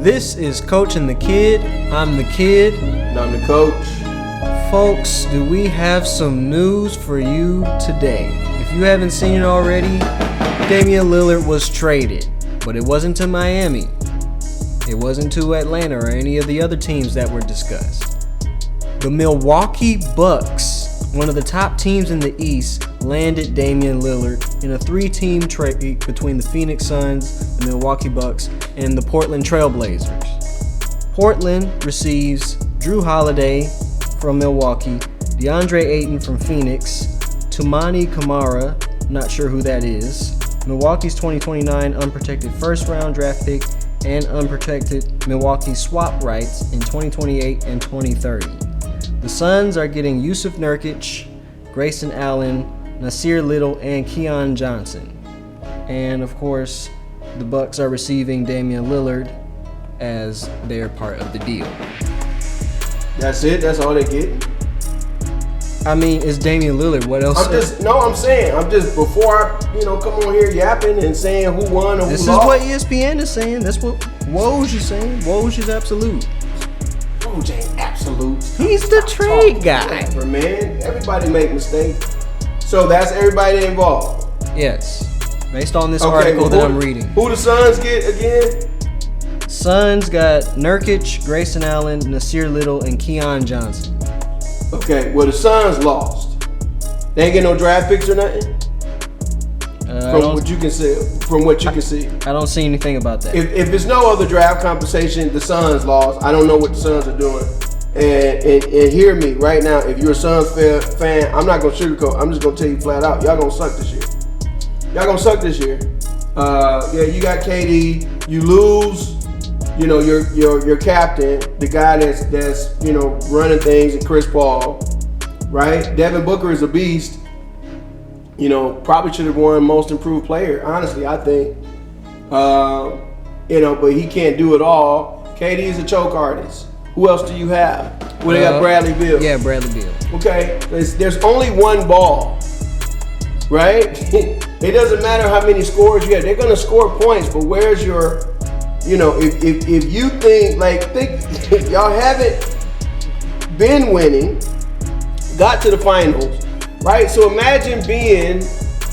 This is Coach and the Kid. I'm the kid. And I'm the coach. Folks, do we have some news for you today? If you haven't seen it already, Damian Lillard was traded, but it wasn't to Miami. It wasn't to Atlanta or any of the other teams that were discussed. The Milwaukee Bucks, one of the top teams in the East, landed Damian Lillard in a 3-team trade between the Phoenix Suns, the Milwaukee Bucks, and the Portland Trail Blazers. Portland receives Drew Holiday from Milwaukee, DeAndre Ayton from Phoenix, Toumani Camara, not sure who that is, Milwaukee's 2029 unprotected first-round draft pick, and unprotected Milwaukee swap rights in 2028 and 2030. The Suns are getting Yusuf Nurkic, Grayson Allen, Nasir Little, and Keon Johnson. And of course, the Bucks are receiving Damian Lillard as their part of the deal. That's it? That's all they get? I mean, it's Damian Lillard. What else? I'm saying, before I, come on here yapping and saying who won or who lost. This is what ESPN is saying. That's what Woj is saying. Woj is absolute. Woj ain't absolute. He's the trade guy. Whatever, man. Everybody make mistakes. So that's everybody involved. Yes. Based on this article that I'm reading. Who the Suns get again? Suns got Nurkic, Grayson Allen, Nasir Little, and Keon Johnson. Okay, well the Suns lost. They ain't get no draft picks or nothing? From what you can see. I don't see anything about that. If there's no other draft compensation, the Suns lost. I don't know what the Suns are doing. And hear me right now, if you're a Suns fan, I'm not going to sugarcoat. I'm just going to tell you flat out, y'all going to suck this year. Y'all going to suck this year. You got KD. You lose, your captain, the guy that's running things, and Chris Paul, right? Devin Booker is a beast. Probably should have won Most Improved Player. Honestly, I think. But he can't do it all. KD is a choke artist. Who else do you have? Well, they got Bradley Beal. Yeah, Bradley Beal. Okay, there's only one ball, right? It doesn't matter how many scores you have. They're gonna score points, but where's your, if you think y'all haven't been winning, got to the finals, right? So imagine being,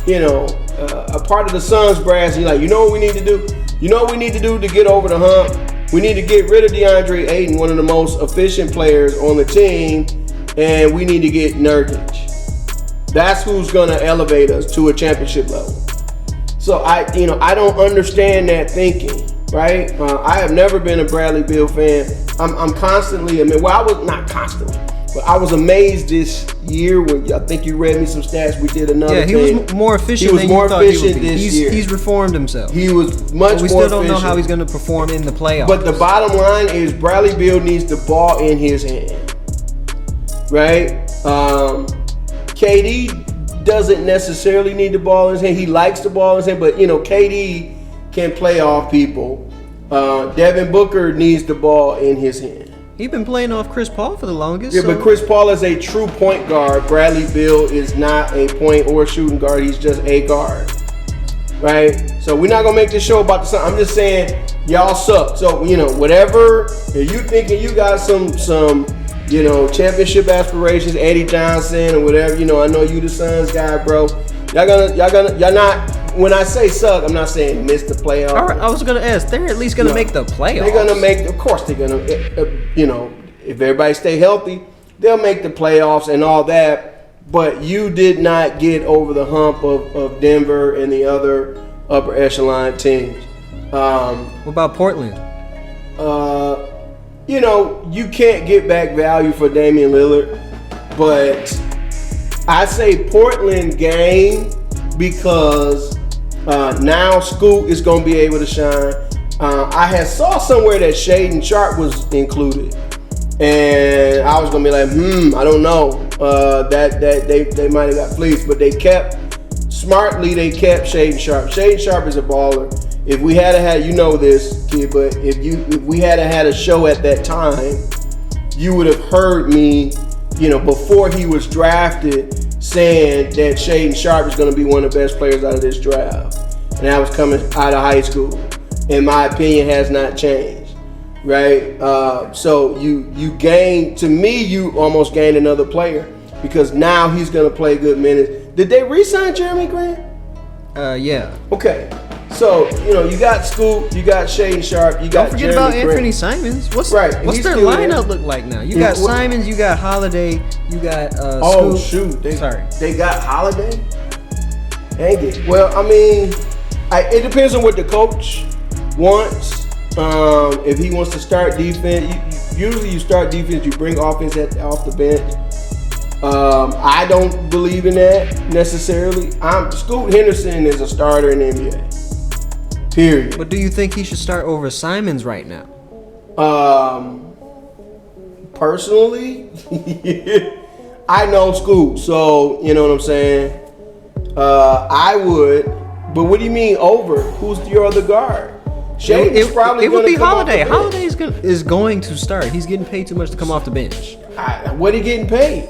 a part of the Suns brass, and you're like, what we need to do? What we need to do to get over the hump? We need to get rid of DeAndre Ayton, one of the most efficient players on the team, and we need to get Nurkic. That's who's gonna elevate us to a championship level. So I don't understand that thinking, right? I have never been a Bradley Beal fan. I'm constantly, I was not constantly, but I was amazed this year when I think you read me some stats. We did another thing. Yeah, he was more efficient than you thought he would be. This year. He's reformed himself. He was much more efficient. We still don't know how he's going to perform in the playoffs. But the bottom line is Bradley Beal needs the ball in his hand, right? KD doesn't necessarily need the ball in his hand. He likes the ball in his hand, but KD can play off people. Devin Booker needs the ball in his hand. He's been playing off Chris Paul for the longest. Yeah, but Chris Paul is a true point guard. Bradley Beal is not a point or shooting guard. He's just a guard, right? So we're not going to make this show about the Suns. I'm just saying y'all suck. So, whatever. If you thinking you got some championship aspirations, Eddie Johnson or whatever, I know you the Suns guy, bro. Y'all not. When I say suck, I'm not saying miss the playoffs. All right, I was going to ask, they're at least going to make the playoffs. They're going to make, of course they're going to, if everybody stay healthy, they'll make the playoffs and all that. But you did not get over the hump of Denver and the other upper echelon teams. What about Portland? You can't get back value for Damian Lillard. But I say Portland game because now Scoot is going to be able to shine. I had saw somewhere that Shaedon Sharpe was included, and I was going to be like, I don't know. That they might have got fleeced, but they kept Shaedon Sharpe. Shaedon Sharpe is a baller. If we had this kid, but if we had a show at that time, you would have heard me, before he was drafted, saying that Shaedon Sharpe is going to be one of the best players out of this draft. And that was coming out of high school. And my opinion has not changed. right? So you gain, to me, you almost gained another player because now he's going to play good minutes. Did they re-sign Jeremy Grant? Yeah. Okay. So, you got Scoop, you got Shaden Sharp, you got Don't forget Jeremy about Grant. Anthony Simons. What's Right, their lineup look like now? You got Simons, you got Holiday, you got Oh, Scoop. shoot. They got Holiday? Dang it. Well, I mean, it depends on what the coach wants. If he wants to start defense, usually you start defense, you bring offense off the bench. I don't believe in that necessarily. Scoot Henderson is a starter in the NBA. Period. But do you think he should start over Simons right now? Personally, I know Scoot, so you know what I'm saying. I would, but what do you mean over? Who's your other guard? Shaden's probably it would be Holiday. Holiday is going to start. He's getting paid too much to come off the bench. What he getting paid?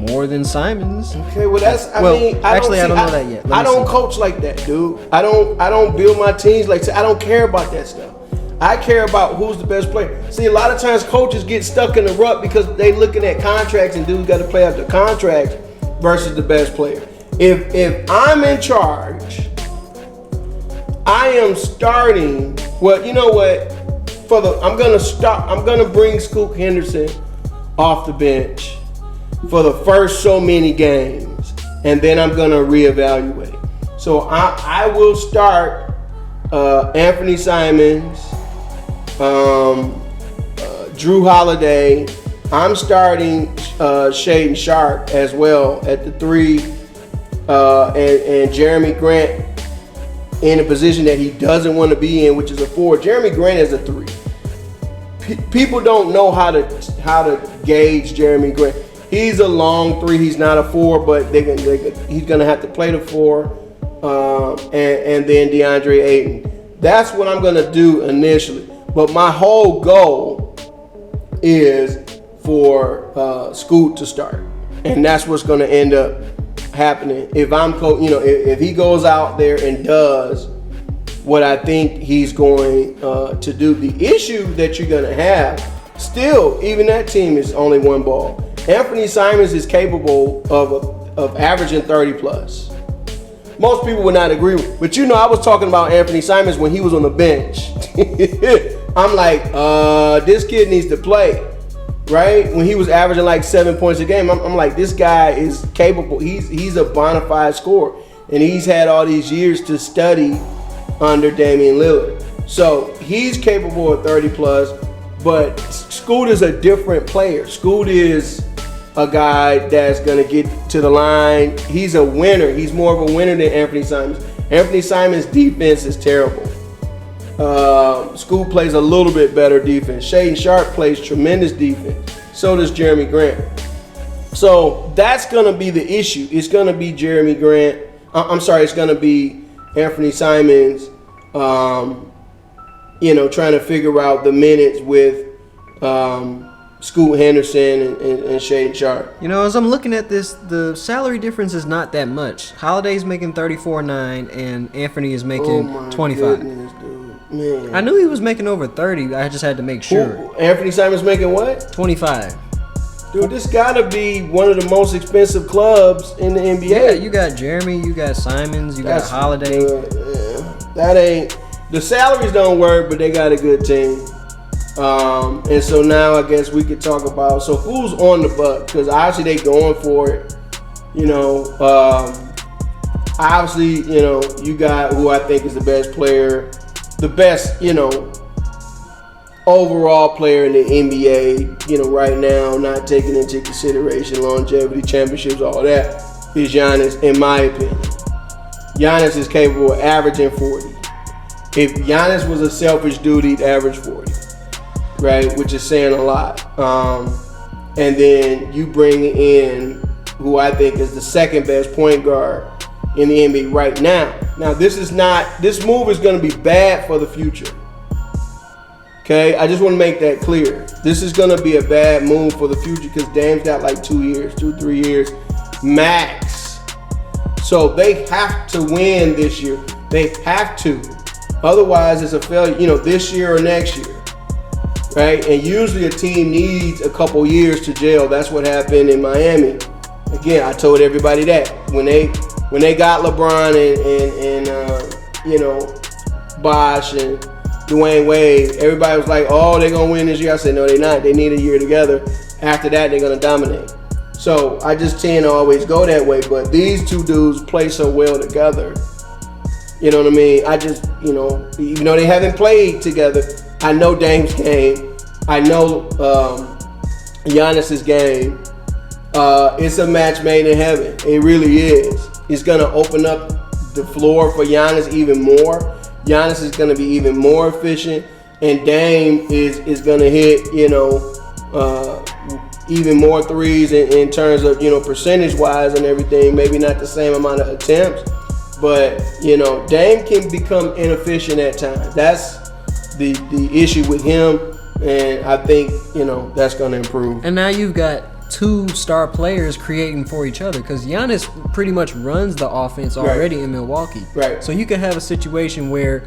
More than Simons. Okay, well that's. I don't know that yet. I don't coach like that, dude. I don't build my teams like. I don't care about that stuff. I care about who's the best player. See, a lot of times coaches get stuck in the rut because they looking at contracts and dudes got to play out the contracts versus the best player. If I'm in charge, I am starting. Well, you know what? I'm gonna bring Scoot Henderson off the bench for the first so many games, and then I'm gonna reevaluate. So I will start Anthony Simons, Drew Holiday. I'm starting Shaden Sharp as well at the 3, and Jeremy Grant in a position that he doesn't want to be in, which is a 4. Jeremy Grant is a 3. People don't know how to gauge Jeremy Grant. He's a long 3. He's not a 4, but he's going to have to play the 4. And then DeAndre Ayton. That's what I'm going to do initially. But my whole goal is for Scoot to start. And that's what's going to end up happening. If if he goes out there and does what I think he's going to do. The issue that you're going to have, still, even that team is only one ball. Anthony Simons is capable of averaging 30 plus. Most people would not agree with, but I was talking about Anthony Simons when he was on the bench. I'm like, this kid needs to play, right? When he was averaging like 7 points a game, I'm like, this guy is capable. He's a bona fide scorer, and he's had all these years to study under Damian Lillard. So he's capable of 30 plus, but Scoot is a different player. Scoot is a guy that's going to get to the line. He's a winner. He's more of a winner than Anthony Simons. Anthony Simons' defense is terrible. Scoot plays a little bit better defense. Shaden Sharp plays tremendous defense. So does Jeremy Grant. So that's going to be the issue. It's going to be Jeremy Grant. It's going to be Anthony Simons, trying to figure out the minutes with Scoot Henderson and Shaden Sharp. As I'm looking at this, the salary difference is not that much. Holiday's making $34.9 and Anthony is making $25. Goodness, dude. Man. I knew he was making over 30. I just had to make sure. Anthony Simons making what? 25. Dude, this gotta be one of the most expensive clubs in the NBA. Yeah, you got Jeremy, you got Simons, you got Holiday. That ain't, the salaries don't work, but they got a good team. And so now I guess we could talk about, so who's on the Bucks? Because obviously they going for it. Obviously, you got who I think is the best player, the best, overall player in the NBA, right now, not taking into consideration longevity, championships, all that, is Giannis, in my opinion. Giannis is capable of averaging 40. If Giannis was a selfish dude, he'd average 40, right? Which is saying a lot. And then you bring in who I think is the second best point guard in the NBA right now. Now, this move is going to be bad for the future. Okay, I just want to make that clear. This is going to be a bad move for the future because Dame's got like 3 years max. So they have to win this year. They have to. Otherwise, it's a failure, this year or next year. right? And usually a team needs a couple years to gel. That's what happened in Miami. Again, I told everybody that when they got LeBron and Bosh and Dwayne Wade, everybody was like, "Oh, they're gonna win this year." I said, "No, they're not. They need a year together. After that, they're gonna dominate." So I just tend to always go that way. But these two dudes play so well together. You know what I mean? I just, even though they haven't played together, I know Dame's game. I know Giannis's game. It's a match made in heaven. It really is. It's gonna open up the floor for Giannis even more. Giannis is gonna be even more efficient, and Dame is gonna hit, even more threes in terms of, percentage-wise and everything. Maybe not the same amount of attempts, but, Dame can become inefficient at times. That's the issue with him, and I think, that's going to improve. And now you've got two star players creating for each other, because Giannis pretty much runs the offense already in Milwaukee. Right. So you could have a situation where,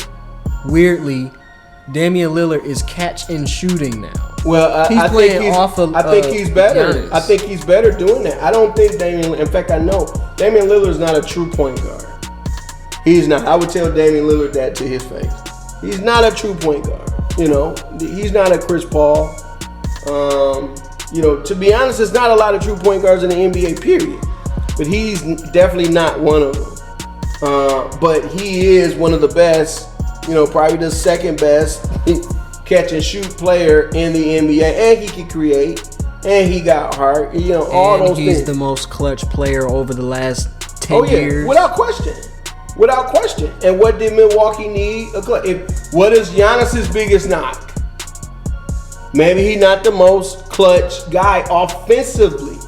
weirdly, Damian Lillard is catch and shooting now. Well, I think he's better. Giannis. I think he's better doing that. I don't think in fact, I know Damian Lillard is not a true point guard. He's not. I would tell Damian Lillard that to his face. He's not a true point guard. He's not a Chris Paul. To be honest, there's not a lot of true point guards in the NBA, period. But he's definitely not one of them. But he is one of the best, probably the second best catch and shoot player in the NBA. And he can create. And he got heart. All those things. He's the most clutch player over the last 10 years. Without question. Without question. And what did Milwaukee need? What is Giannis's biggest knock? Maybe he's not the most clutch guy offensively.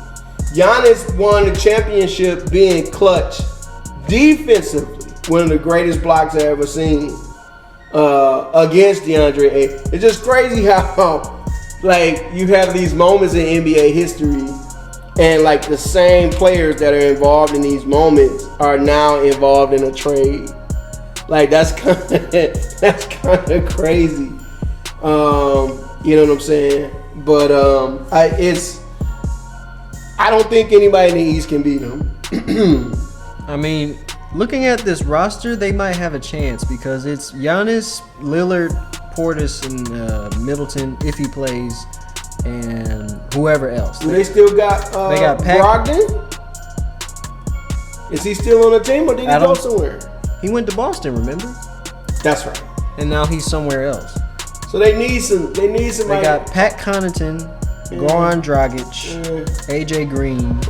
Giannis won the championship being clutch defensively. One of the greatest blocks I ever seen against DeAndre Ayton. It's just crazy how you have these moments in NBA history, and the same players that are involved in these moments are now involved in a trade. That's kind of crazy. You know what I'm saying? But I don't think anybody in the East can beat them. I mean, looking at this roster, they might have a chance because it's Giannis, Lillard, Portis, and Middleton if he plays, and whoever else. Do they still got they got Brogdon? Is he still on the team, or did he go somewhere? He went to Boston, remember? That's right. And now he's somewhere else. So they need somebody. They got Pat Connaughton, Goran Dragic, AJ Green.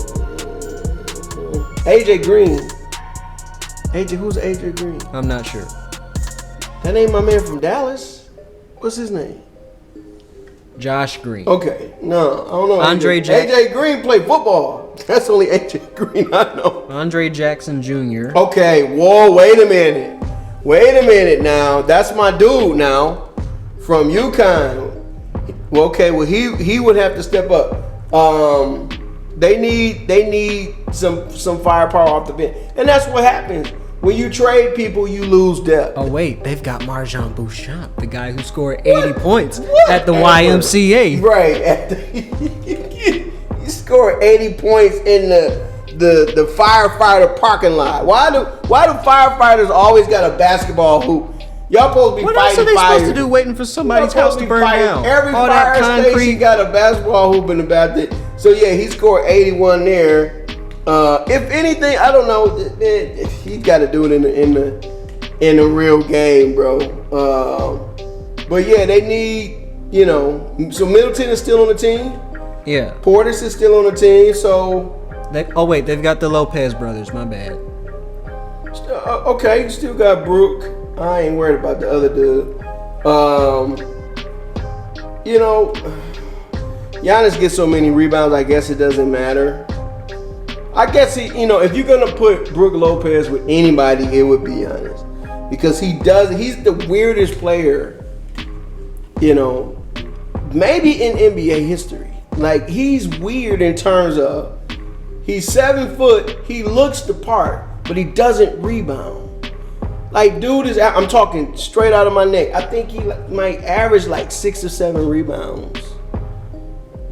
AJ Green. Who's AJ Green? I'm not sure. That ain't my man from Dallas. What's his name? Josh Green. Okay. No, I don't know. AJ Green played football. That's only AJ Green I know. Andre Jackson Jr. Okay. Whoa, wait a minute now. That's my dude now. From UConn. Well, okay, he would have to step up. They need some firepower off the bench. And that's what happens. When you trade people, you lose depth. Oh wait, they've got Marjan Beauchamp, the guy who scored 80 points at the YMCA. Right. He scored 80 points in the firefighter parking lot. Why do firefighters always got a basketball hoop? Y'all supposed to be what fighting else are they fire. supposed to do waiting for somebody's house to burn down? Every all fire that concrete station got a basketball hoop in the bathroom. So yeah, he scored 81 there. If anything, I don't know. He's got to do it in the real game, bro. But yeah, they need, So Middleton is still on the team. Yeah. Portis is still on the team. So. They've got the Lopez brothers. My bad. Okay, you still got Brook. I ain't worried about the other dude. Giannis gets so many rebounds, I guess it doesn't matter. I guess if you're gonna put Brook Lopez with anybody, it would be Giannis. Because he's the weirdest player, maybe in NBA history. He's weird in terms of he's 7 foot, he looks the part, but he doesn't rebound. Like, dude is, I'm talking straight out of my neck. I think he might average like 6 or 7 rebounds,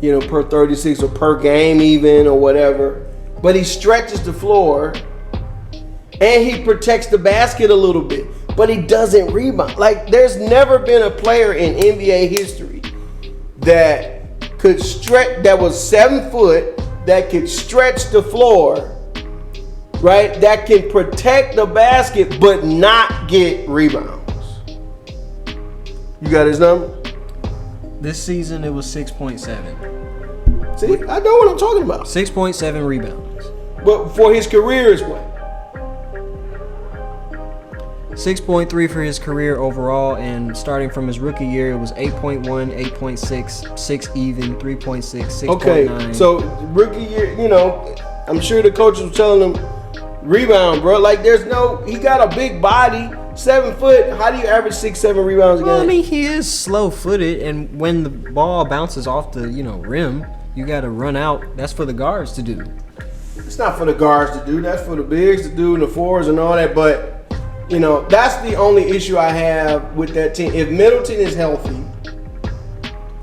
per 36 or per game even or whatever. But he stretches the floor and he protects the basket a little bit, but he doesn't rebound. Like, there's never been a player in NBA history that could stretch, that was 7 foot, that could stretch the floor, right? That can protect the basket but not get rebounds. You got his number? This season it was 6.7. See, I know what I'm talking about. 6.7 rebounds. But for his career is what? 6.3 for his career overall, and starting from his rookie year, it was 8.1, 8.6, 6 even, 3.6, 6.9. Okay, so rookie year, I'm sure the coaches were telling him, rebound, bro. Like, he got a big body, 7 foot. How do you average 6, 7 rebounds a game? Well, I mean, he is slow-footed, and when the ball bounces off the, rim, you got to run out. That's for the guards to do. It's not for the guards to do. That's for the bigs to do and the forwards and all that. But, that's the only issue I have with that team. If Middleton is healthy,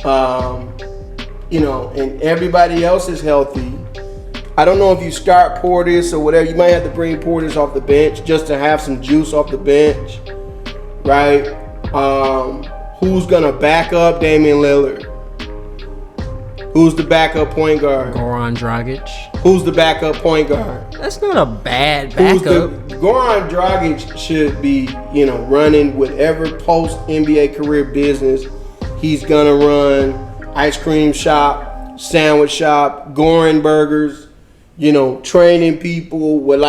and everybody else is healthy, I don't know if you start Portis or whatever. You might have to bring Portis off the bench just to have some juice off the bench, right? Who's going to back up Damian Lillard? Who's the backup point guard? Goran Dragic. Who's the backup point guard? That's not a bad backup. Goran Dragic should be, running whatever post-NBA career business he's going to run. Ice cream shop, sandwich shop, Goran burgers, training people with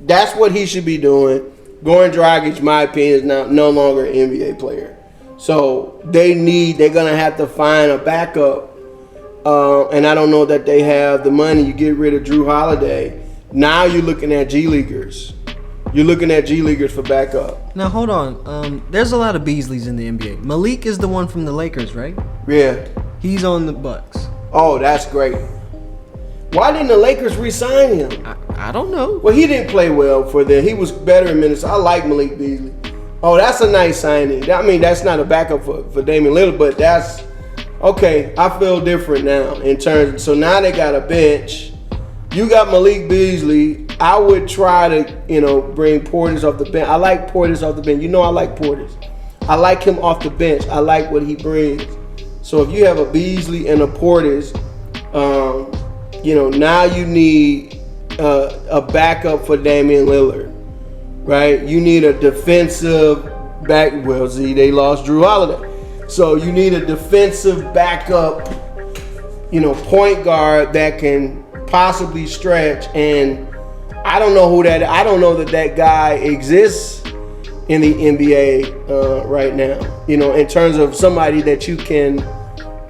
that's what he should be doing. Goran Dragic, in my opinion, is now no longer an NBA player. So they're going to have to find a backup. And I don't know that they have the money. You get rid of Drew Holiday. Now you're looking at G Leaguers. You're looking at G Leaguers for backup. Now, hold on. There's a lot of Beasleys in the NBA. Malik is the one from the Lakers, right? Yeah. He's on the Bucks. Oh, that's great. Why didn't the Lakers re-sign him? I don't know. Well, he didn't play well for them. He was better in Minnesota. I like Malik Beasley. Oh, that's a nice signing. I mean, that's not a backup for Damian Lillard, but that's okay. I feel different now in terms. So now they got a bench. You got Malik Beasley. I would try to, bring Portis off the bench. I like Portis off the bench. I like Portis. I like him off the bench. I like what he brings. So if you have a Beasley and a Portis, now you need a backup for Damian Lillard, right? You need a defensive back. Well, see, they lost Drew Holiday. So you need a defensive backup, point guard that can possibly stretch. And I don't know I don't know that guy exists in the NBA right now, in terms of somebody that you can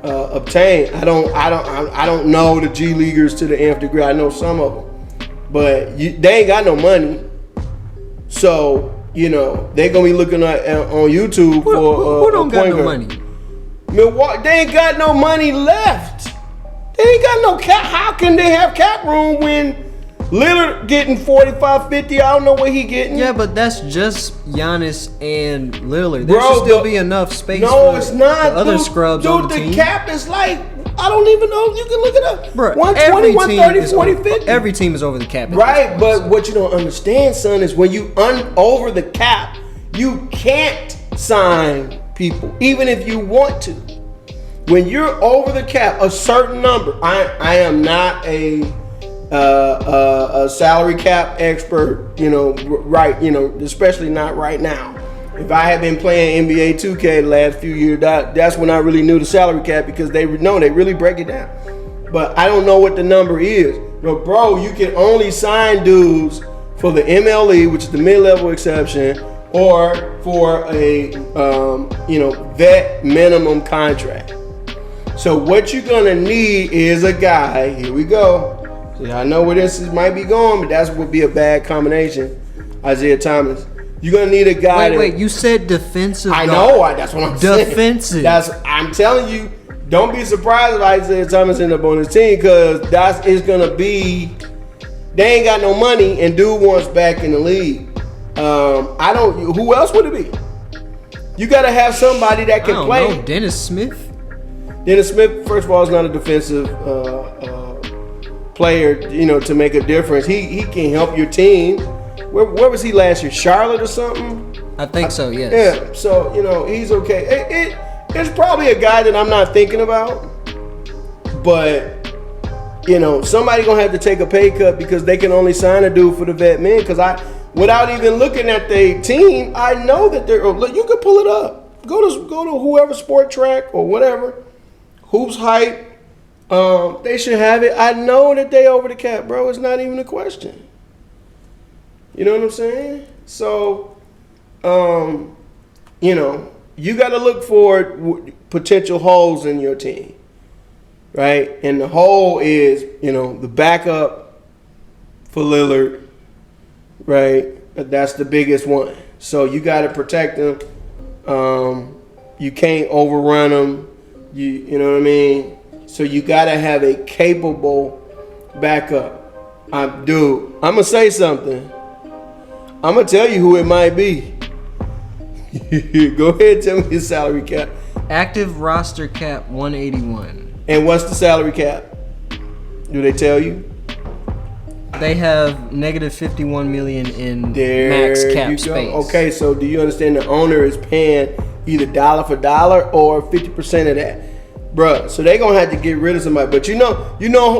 obtain. I don't know the G Leaguers to the nth degree. I know some of them, but they ain't got no money. So, they're going to be looking on YouTube who don't got no money? Milwaukee, they ain't got no money left. They ain't got no cap. How can they have cap room when Lillard getting 45, 50? I don't know what he getting. Yeah, but that's just Giannis and Lillard. There should still be enough space for it's not, the other scrubs on the team. The cap is like, I don't even know. You can look it up. Bro, 120, 130, 40, 50. Every team is over the cap. Right, but what you don't understand, son, is when you over the cap, you can't sign people, even if you want to. When you're over the cap, a certain number. I am not a salary cap expert, right, especially not right now. If I had been playing NBA 2K the last few years, that's when I really knew the salary cap, because they really break it down. But I don't know what the number is. But bro, you can only sign dudes for the MLE, which is the mid-level exception, or for a vet minimum contract. So what you're gonna need is a guy. Here we go. See, I know where this might be going, but that would be a bad combination. Isaiah Thomas. You're gonna need a guy. Wait, you said defensive. I know. That's what I'm saying. Defensive. I'm telling you. Don't be surprised if Isaiah Thomas end up on his team, because it's gonna be. They ain't got no money, and dude wants back in the league. I don't. Who else would it be? You got to have somebody that can play. Know, Dennis Smith. Dennis Smith, first of all, is not a defensive player, to make a difference. He can help your team. Where was he last year? Charlotte or something? I think so, yes. Yeah, so, he's okay. It's probably a guy that I'm not thinking about. But, somebody going to have to take a pay cut because they can only sign a dude for the vet men. Because without even looking at the team, I know that you can pull it up. Go to whoever Sport Track or whatever. Hoops Hype. They should have it. I know that they over the cap, bro. It's not even a question. You know what I'm saying? So, you got to look for potential holes in your team, right? And the hole is, the backup for Lillard, right? That's the biggest one. So you got to protect them. You can't overrun them. You know what I mean? So you got to have a capable backup. I'm going to say something. I'm going to tell you who it might be. Go ahead, tell me his salary cap. Active roster cap 181. And what's the salary cap? Do they tell you? They have negative 51 million in max cap space. Okay, so do you understand the owner is paying either dollar for dollar or 50% of that? Bruh, so they're gonna have to get rid of somebody. But you know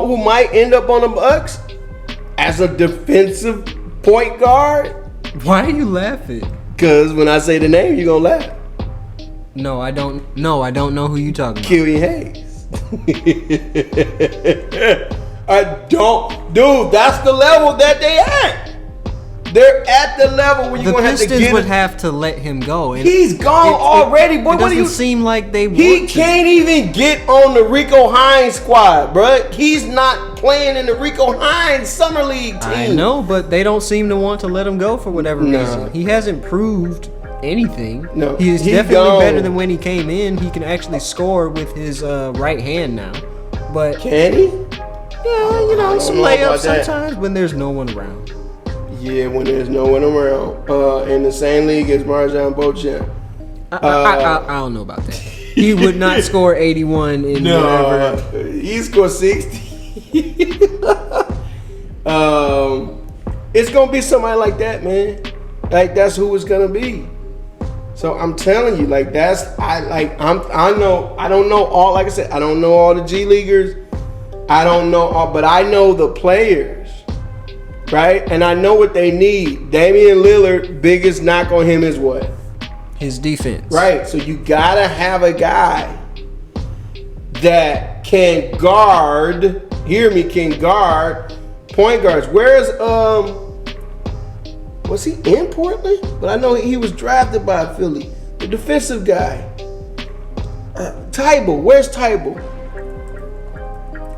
who might end up on the Bucks as a defensive point guard? Why are you laughing? Because when I say the name, you're gonna laugh. No, I don't know who you talking about. Killian Hayes. I don't. Dude, that's the level that they at. They're at the level where you're going to have to get The Pistons would have to let him go. And he's gone already. Boy, it doesn't seem like they want He can't even get on the Rico Hines squad, bruh. He's not playing in the Rico Hines Summer League team. I know, but they don't seem to want to let him go for whatever reason. He hasn't proved anything. No, he's definitely better than when he came in. He can actually score with his right hand now. But can he? Yeah, some layups sometimes when there's no one around. Yeah, when there's no one around. In the same league as Marjan Beauchamp. I don't know about that. He would not score 81 in whatever. He scored 60. It's gonna be somebody like that, man. Like that's who it's gonna be. So I'm telling you, like I don't know all. Like I said, I don't know all the G Leaguers. I don't know all, but I know the players, right? And I know what they need. Damian Lillard, biggest knock on him is what? His defense. Right. So you gotta have a guy that can guard. Hear me, can guard point guards. Where's was he in Portland? But I know he was drafted by Philly. The defensive guy. Tybal. Where's Tybal?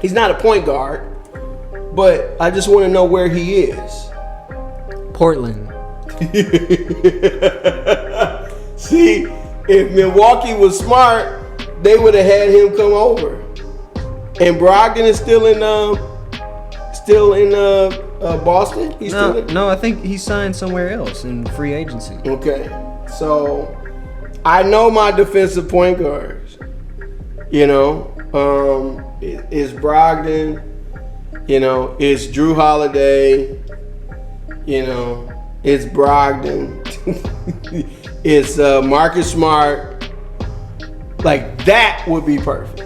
He's not a point guard, but I just want to know where he is. Portland. See, if Milwaukee was smart, they would have had him come over. And Brogdon is still in Boston. No, I think he signed somewhere else in free agency. Okay, so I know my defensive point guards. It's Brogdon. It's Drew Holiday. It's Brogdon. It's Marcus Smart. Like that would be perfect.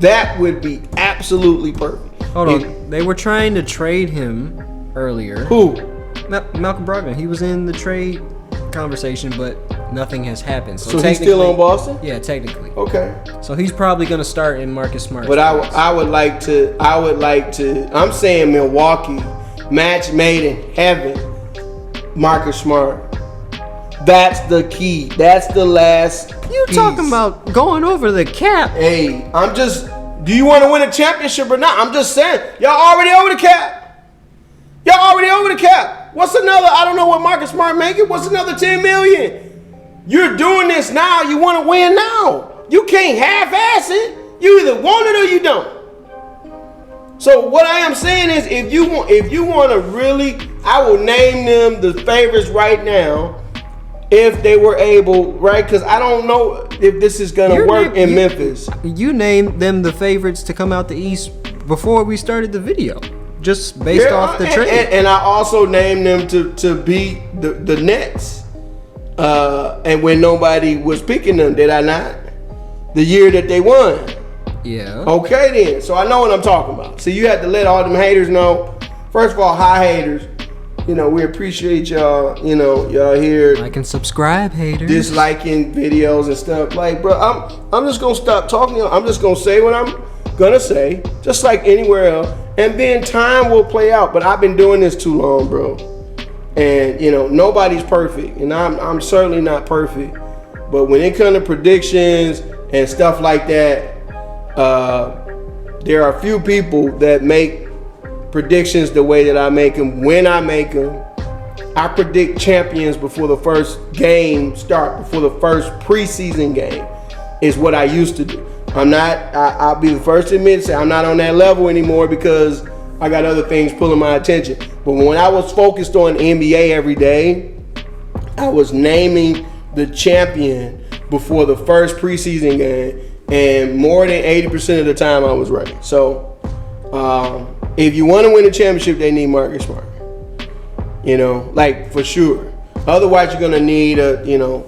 That would be absolutely perfect. Hold on. They were trying to trade him earlier. Who? Malcolm Brogdon. He was in the trade conversation, but nothing has happened. So he's still on Boston? Yeah, technically. Okay. So he's probably going to start in Marcus Smart. But I would like to. I'm saying Milwaukee, match made in heaven. Marcus Smart. That's the key. That's the last. You talking about going over the cap? Hey, do you want to win a championship or not? I'm just saying, y'all already over the cap. What's another? I don't know what Marcus Smart making. What's another $10 million? You're doing this now. You want to win now. You can't half-ass it. You either want it or you don't. So what I am saying is, if you want to really, I will name them the favorites right now, if they were able, right? Because I don't know if this is gonna work in Memphis. You named them the favorites to come out the East before we started the video, just based off the trade. And I also named them to beat the Nets. And when nobody was picking them, did I not? The year that they won. Yeah. Okay then. So I know what I'm talking about. So you have to let all them haters know. First of all, hi haters. You know, we appreciate y'all. You know, y'all here. Like and subscribe, haters. Disliking videos and stuff. Like, bro, I'm just gonna stop talking. I'm just gonna say what I'm gonna say, just like anywhere else. And then time will play out. But I've been doing this too long, bro. And you know, nobody's perfect, and I'm certainly not perfect. But when it comes to predictions and stuff like that, there are a few people that make predictions the way that I make them. When I make them, I predict champions before the first game start, before the first preseason game, is what I used to do. I'll be the first to admit, say I'm not on that level anymore because I got other things pulling my attention. But when I was focused on NBA every day, I was naming the champion before the first preseason game, and more than 80% of the time I was right. So if you want to win a championship, they need Marcus Smart. You know, like for sure. Otherwise, you're gonna need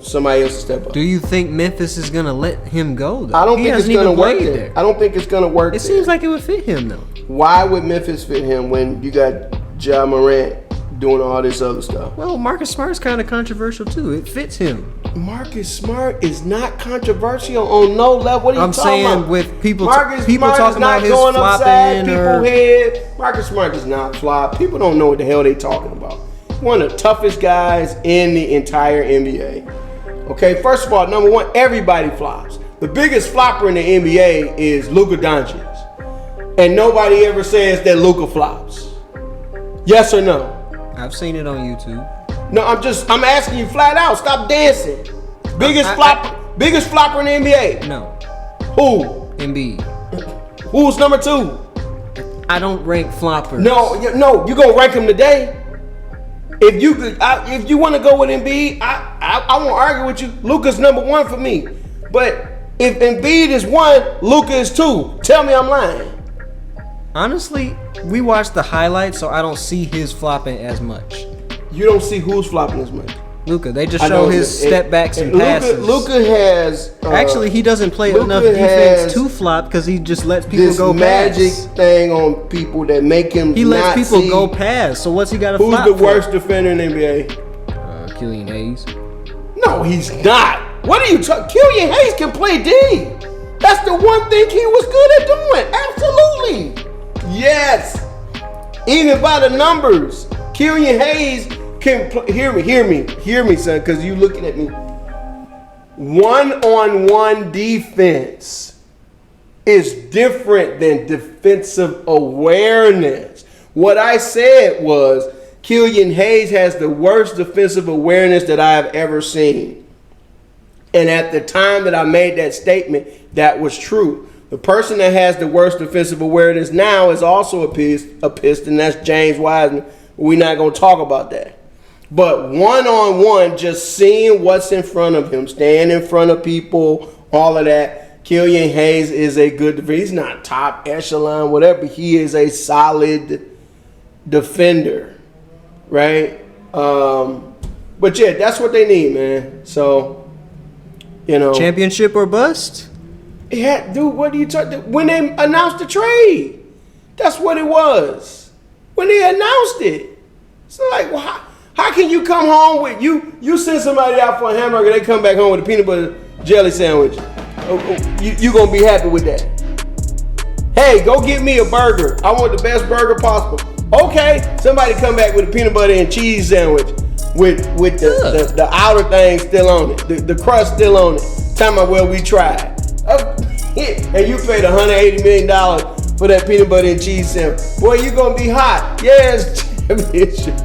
somebody else to step up. Do you think Memphis is gonna let him go, though? I don't think it's gonna work there. I don't think it's gonna work. It seems like it would fit him, though. Why would Memphis fit him when you got Ja Morant doing all this other stuff? Well, Marcus Smart's kind of controversial too. It fits him. Marcus Smart is not controversial on no level. What are you talking about? I'm saying with people Marcus people Smart talking about his going upside flopping people's head. Marcus Smart does not flop. People don't know what the hell they talking about. One of the toughest guys in the entire NBA. Okay, first of all, number one, everybody flops. The biggest flopper in the NBA is Luka Doncic. And nobody ever says that Luka flops. Yes or no? I've seen it on YouTube. No, I'm asking you flat out. Stop dancing. Biggest flopper in the NBA. No. Who? Embiid. Who's number 2? I don't rank floppers. No, you gonna rank him today. If you want to go with Embiid, I won't argue with you. Luka's number 1 for me. But if Embiid is 1, Luka is 2. Tell me I'm lying. Honestly, we watched the highlights, so I don't see his flopping as much. You don't see who's flopping as much. Luka. They just show his step backs and passes. Luka has actually he doesn't play enough defense to flop because he just lets people go past. This magic thing on people that make him. He lets people go past. So what's he got to flop for? Who's the worst defender in the NBA? Killian Hayes. No, he's not. What are you talking? Killian Hayes can play D. That's the one thing he was good at doing. Absolutely. Yes. Even by the numbers, Killian Hayes can hear me, son, because you looking at me. One-on-one defense is different than defensive awareness. What I said was Killian Hayes has the worst defensive awareness that I have ever seen. And at the time that I made that statement, that was true. The person that has the worst defensive awareness now is also a Piston. That's James Wiseman. We're not going to talk about that. But one-on-one, just seeing what's in front of him, staying in front of people, all of that, Killian Hayes is a good defender. He's not top echelon, whatever. He is a solid defender, right? But, yeah, that's what they need, man. So, Championship or bust? Yeah, dude, what are you talking? When they announced the trade, that's what it was. When they announced it, it's like, well, how can you come home with you send somebody out for a hamburger, they come back home with a peanut butter jelly sandwich? You gonna be happy with that? Hey, go get me a burger. I want the best burger possible. Okay, somebody come back with a peanut butter and cheese sandwich with the outer thing still on it, the crust still on it. Tell me, well, we tried. And you paid $180 million for that peanut butter and cheese sandwich. Boy, you gonna be hot. Yes, championship.